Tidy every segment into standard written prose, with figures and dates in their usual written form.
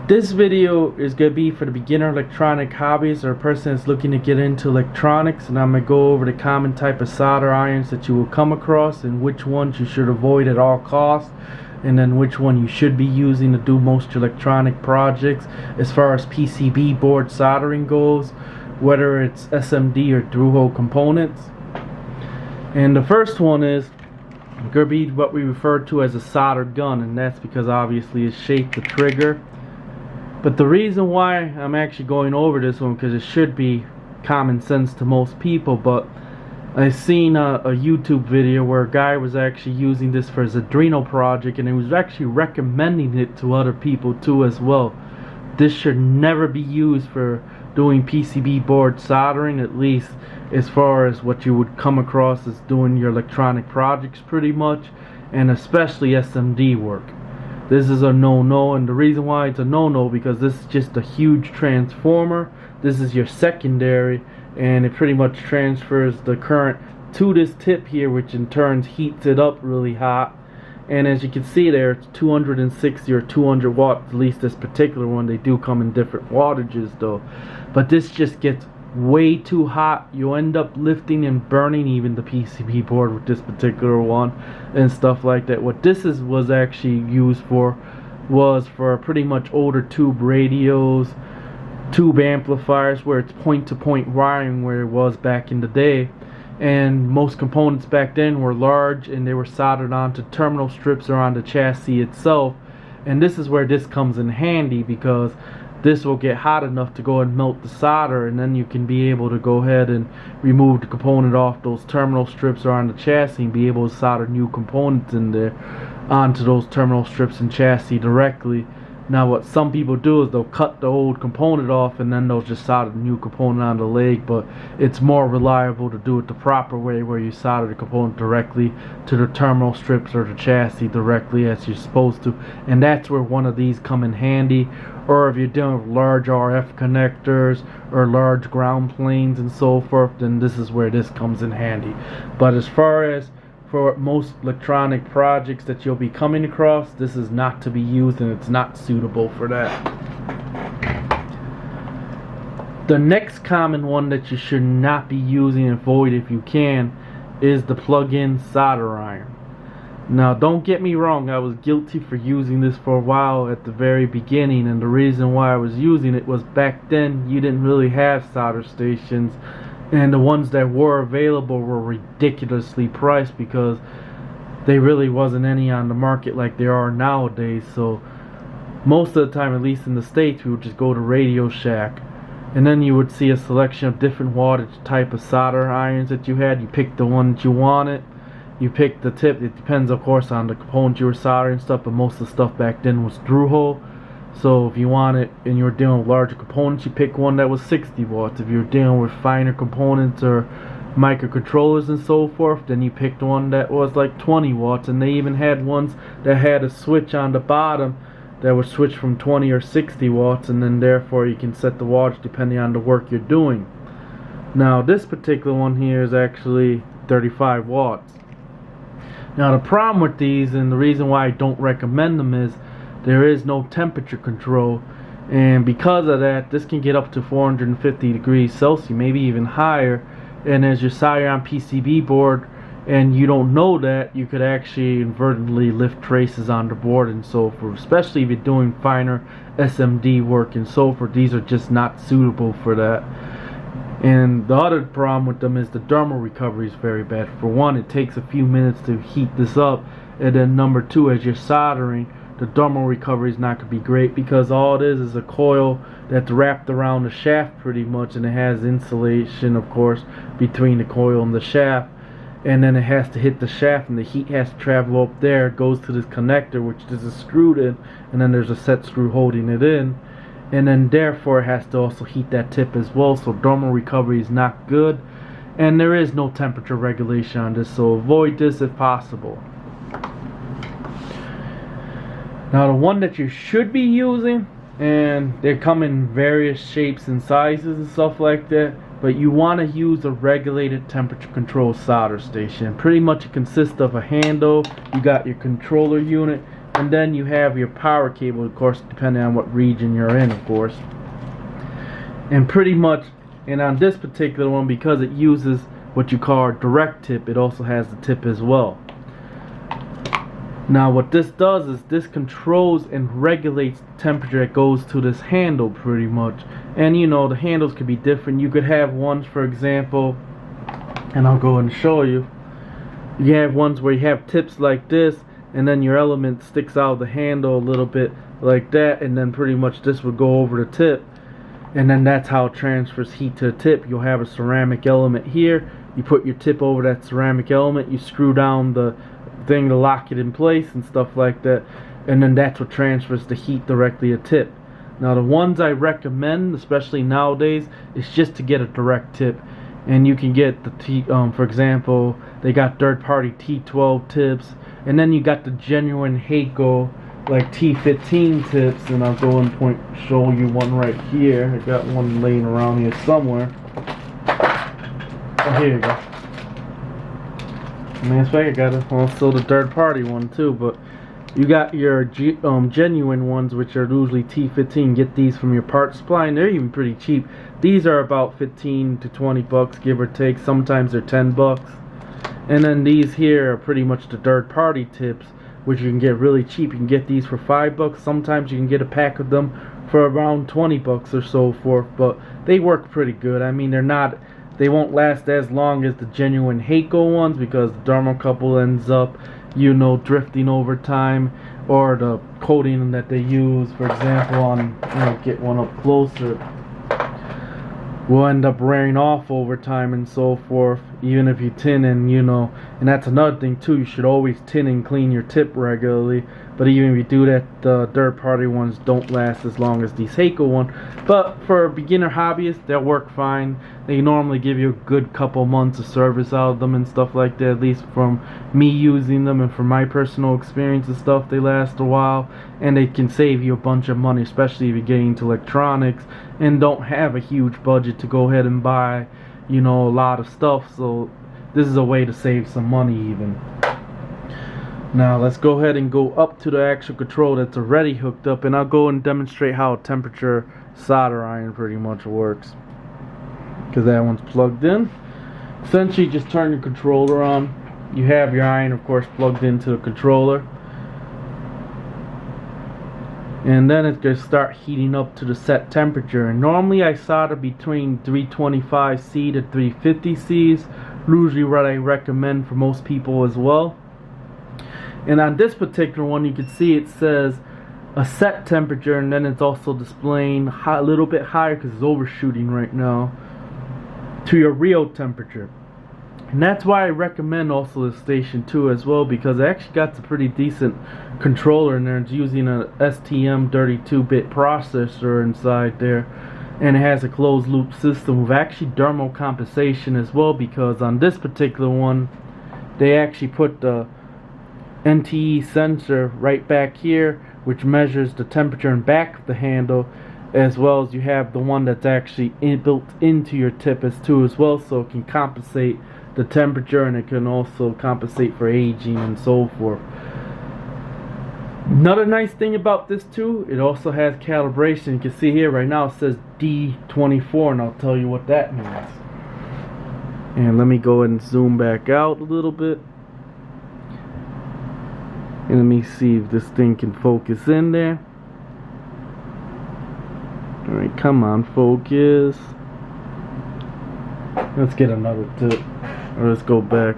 This video is going to be for the beginner electronic hobbyist or a person that's looking to get into electronics, and I'm going to go over the common type of solder irons that you will come across and which ones you should avoid at all costs, and then which one you should be using to do most electronic projects as far as PCB board soldering goes, whether it's SMD or through-hole components. And the first one is going to be what we refer to as a solder gun, and that's because obviously it's shaped the trigger. But the reason why I'm actually going over this one, because it should be common sense to most people, but I've seen a YouTube video where a guy was actually using this for his Adreno project, and he was actually recommending it to other people too as well. This should never be used for doing PCB board soldering, at least as far as what you would come across as doing your electronic projects pretty much, and especially SMD work. This is a no-no, and the reason why it's a no-no because this is just a huge transformer. This is your secondary, and it pretty much transfers the current to this tip here, which in turn heats it up really hot. And as you can see there, it's 260 or 200 watts, at least this particular one. They do come in different wattages though, but this just gets way too hot. You end up lifting and burning even the PCB board with this particular one and stuff like that. What this was actually used for was for pretty much older tube radios, tube amplifiers, where it's point-to-point wiring where it was back in the day. And most components back then were large, and they were soldered onto terminal strips or on the chassis itself. And this is where this comes in handy, because this will get hot enough to go and melt the solder, and then you can be able to go ahead and remove the component off those terminal strips or on the chassis and be able to solder new components in there onto those terminal strips and chassis directly. Now what some people do is they'll cut the old component off and then they'll just solder the new component on the leg, but it's more reliable to do it the proper way, where you solder the component directly to the terminal strips or the chassis directly as you're supposed to. And that's where one of these come in handy. Or if you're dealing with large RF connectors or large ground planes and so forth, then this is where this comes in handy. But as far as for most electronic projects that you'll be coming across, this is not to be used, and it's not suitable for that. The next common one that you should not be using and avoid if you can is the plug-in solder iron. Now don't get me wrong, I was guilty for using this for a while at the very beginning, and the reason why I was using it was back then you didn't really have solder stations, and the ones that were available were ridiculously priced because they really wasn't any on the market like there are nowadays. So most of the time, at least in the States, we would just go to Radio Shack, and then you would see a selection of different wattage type of solder irons that you had. You picked the one that you wanted, you picked the tip. It depends of course on the component you were soldering and stuff, but most of the stuff back then was through hole. So if you want it and you're dealing with larger components, you pick one that was 60 watts. If you're dealing with finer components or microcontrollers and so forth, then you picked one that was like 20 watts. And they even had ones that had a switch on the bottom that would switch from 20 or 60 watts, and then therefore you can set the wattage depending on the work you're doing. Now this particular one here is actually 35 watts. Now the problem with these, and the reason why I don't recommend them, is there is no temperature control, and because of that this can get up to 450 degrees Celsius, maybe even higher. And as you're soldering on PCB board and you don't know that, you could actually inadvertently lift traces on the board and so forth, especially if you're doing finer SMD work and so forth. These are just not suitable for that. And the other problem with them is the thermal recovery is very bad. For one, it takes a few minutes to heat this up, and then number two, as you're soldering, the thermal recovery is not going to be great, because all it is a coil that's wrapped around the shaft pretty much, and it has insulation of course between the coil and the shaft, and then it has to hit the shaft and the heat has to travel up there. It goes to this connector which this is screwed in, and then there's a set screw holding it in, and then therefore it has to also heat that tip as well. So thermal recovery is not good, and there is no temperature regulation on this, so avoid this if possible. Now the one that you should be using, and they come in various shapes and sizes and stuff like that, but you want to use a regulated temperature control solder station. Pretty much it consists of a handle, you got your controller unit, And then you have your power cable, of course, depending on what region you're in, of course. And pretty much, and on this particular one, because it uses what you call a direct tip, it also has the tip as well. Now what this does is this controls and regulates the temperature that goes to this handle pretty much. And you know, the handles could be different. You could have ones, for example, and I'll go and show you. You have ones where you have tips like this, and then your element sticks out of the handle a little bit like that, and then pretty much this would go over the tip, and then that's how it transfers heat to the tip. You'll have a ceramic element here. You put your tip over that ceramic element, you screw down the thing to lock it in place and stuff like that, and then that's what transfers the heat directly to tip. Now the ones I recommend, especially nowadays, is just to get a direct tip. And you can get the for example, they got third-party T12 tips, and then you got the genuine Heiko like T15 tips. And I'll go and show you one right here. I got one laying around here somewhere. Oh, here you go. I mean, I got also the third-party one too, but you got your genuine ones, which are usually T15. Get these from your parts supply, and they're even pretty cheap. These are about 15 to 20 bucks, give or take. Sometimes they're 10 bucks. And then these here are pretty much the third-party tips, which you can get really cheap. You can get these for 5 bucks. Sometimes you can get a pack of them for around 20 bucks or so forth. But they work pretty good. I mean, they won't last as long as the genuine Heiko ones, because the thermocouple ends up, you know, drifting over time, or the coating that they use, for example, on, get one up closer, will end up wearing off over time and so forth, even if you tin. And and that's another thing too, you should always tin and clean your tip regularly. But even if you do that, the third-party ones don't last as long as these Heiko ones. But for beginner hobbyists, they'll work fine. They normally give you a good couple months of service out of them and stuff like that, at least from me using them and from my personal experience and stuff. They last a while, and they can save you a bunch of money, especially if you're getting into electronics and don't have a huge budget to go ahead and buy, a lot of stuff. So this is a way to save some money even. Now let's go ahead and go up to the actual control that's already hooked up, and I'll go and demonstrate how a temperature solder iron pretty much works, because that one's plugged in. Essentially, just turn your controller on. You have your iron, of course, plugged into the controller, and then it's going to start heating up to the set temperature. And normally I solder between 325C to 350C's, usually what I recommend for most people as well. And on this particular one, you can see it says a set temperature, and then it's also displaying a little bit higher because it's overshooting right now to your real temperature. And that's why I recommend also the Station 2 as well, because it actually got a pretty decent controller in there. It's using an STM 32-bit processor inside there, and it has a closed loop system with actually thermal compensation as well, because on this particular one they actually put the NTE sensor right back here, which measures the temperature in back of the handle, as well as you have the one that's actually built into your tip as well, so it can compensate the temperature, and it can also compensate for aging and so forth. Another nice thing about this too, it also has calibration. You can see here right now it says D24, and I'll tell you what that means. And let me go ahead and zoom back out a little bit. And let me see if this thing can focus in there. Alright, come on, focus. Let's get another tip. Or let's go back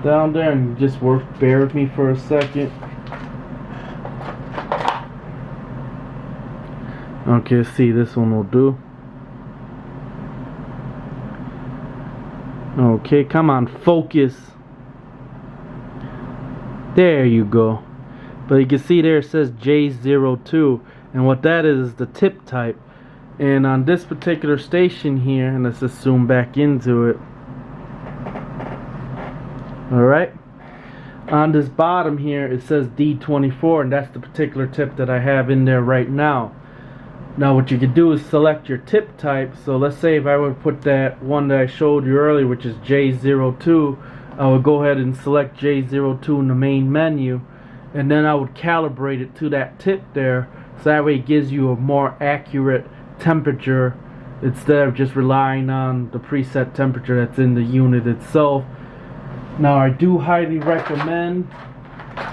down there and just bear with me for a second. Okay, see, this one will do. Okay, come on, focus. There you go. But you can see there it says J02, and what that is the tip type. And on this particular station here, and let's just zoom back into it. Alright, on this bottom here it says D24, and that's the particular tip that I have in there right now. Now what you can do is select your tip type. So let's say if I would put that one that I showed you earlier, which is J02, I would go ahead and select J02 in the main menu, and then I would calibrate it to that tip there, so that way it gives you a more accurate temperature instead of just relying on the preset temperature that's in the unit itself. Now I do highly recommend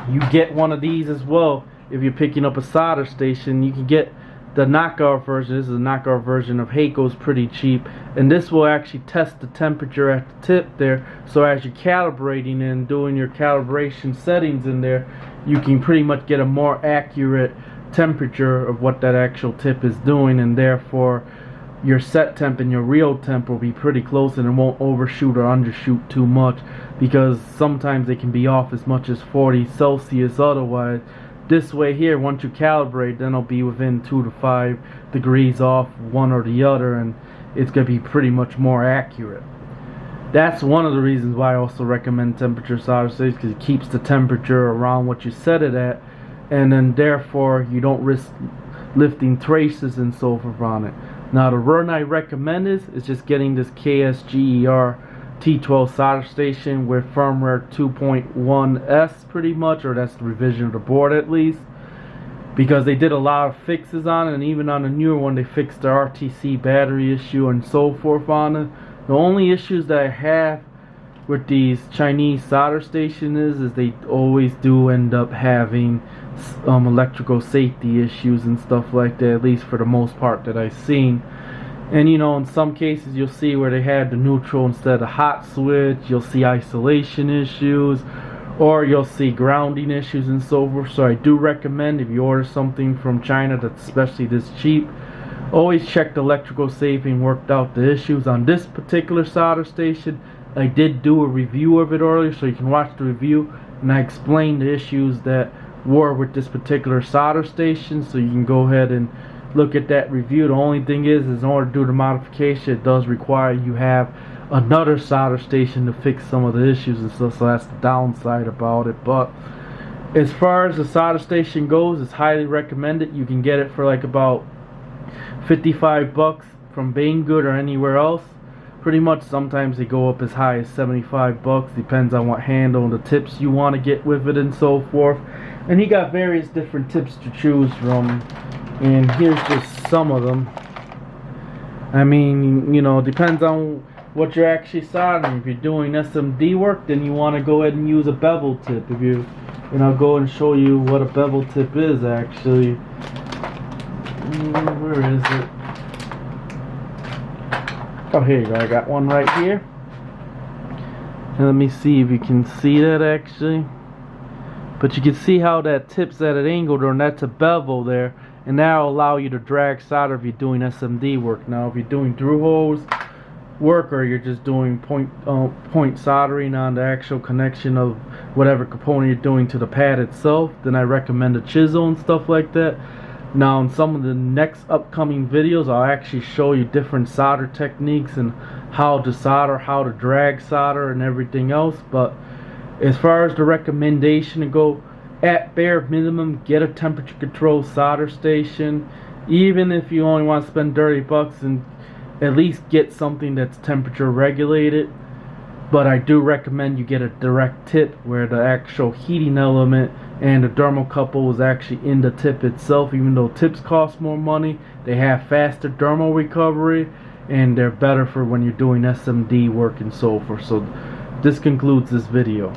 you get one of these as well. If you're picking up a solder station, you can get the knockoff version. This is a knockoff version of Heiko's, pretty cheap, and this will actually test the temperature at the tip there, so as you're calibrating and doing your calibration settings in there, you can pretty much get a more accurate temperature of what that actual tip is doing, and therefore your set temp and your real temp will be pretty close, and it won't overshoot or undershoot too much, because sometimes they can be off as much as 40 Celsius otherwise. This way here, once you calibrate, then it'll be within 2 to 5 degrees off one or the other, and it's going to be pretty much more accurate. That's one of the reasons why I also recommend temperature solder stations, because it keeps the temperature around what you set it at, and then therefore you don't risk lifting traces and so forth on it. Now the run I recommend is just getting this KSGER T12 solder station with firmware 2.1S pretty much, or that's the revision of the board at least, because they did a lot of fixes on it, and even on the newer one they fixed the RTC battery issue and so forth on it. The only issues that I have with these Chinese solder stations is they always do end up having electrical safety issues and stuff like that, at least for the most part that I've seen. And you know, in some cases you'll see where they had the neutral instead of hot switch, you'll see isolation issues, or you'll see grounding issues and so forth. So I do recommend, if you order something from China that's especially this cheap, always check the electrical safety and worked out the issues. On this particular solder station, I did do a review of it earlier, so you can watch the review, and I explained the issues that were with this particular solder station, so you can go ahead and look at that review. The only thing is in order to do the modification, it does require you have another solder station to fix some of the issues and stuff, so that's the downside about it. But as far as the solder station goes, it's highly recommended. You can get it for like about 55 bucks from Banggood or anywhere else. Pretty much sometimes they go up as high as 75 bucks, depends on what handle and the tips you want to get with it and so forth. And he got various different tips to choose from, and here's just some of them. I mean, you know, depends on what you're actually soldering. If you're doing SMD work, then you want to go ahead and use a bevel tip. If you, and I'll go and show you what a bevel tip is actually. Where is it? Oh, here you go. I got one right here. And let me see if you can see that actually. But you can see how that tip's at an angle there, and that's a bevel there, and that'll allow you to drag solder if you're doing SMD work. Now if you're doing through holes work, or you're just doing point soldering on the actual connection of whatever component you're doing to the pad itself, then I recommend a chisel and stuff like that. Now in some of the next upcoming videos, I'll actually show you different solder techniques and how to solder, how to drag solder and everything else. But as far as the recommendation to go, at bare minimum, get a temperature control solder station. Even if you only want to spend 30 bucks, and at least get something that's temperature regulated. But I do recommend you get a direct tip where the actual heating element and the thermocouple is actually in the tip itself. Even though tips cost more money, they have faster thermal recovery, and they're better for when you're doing SMD work and so forth. So this concludes this video.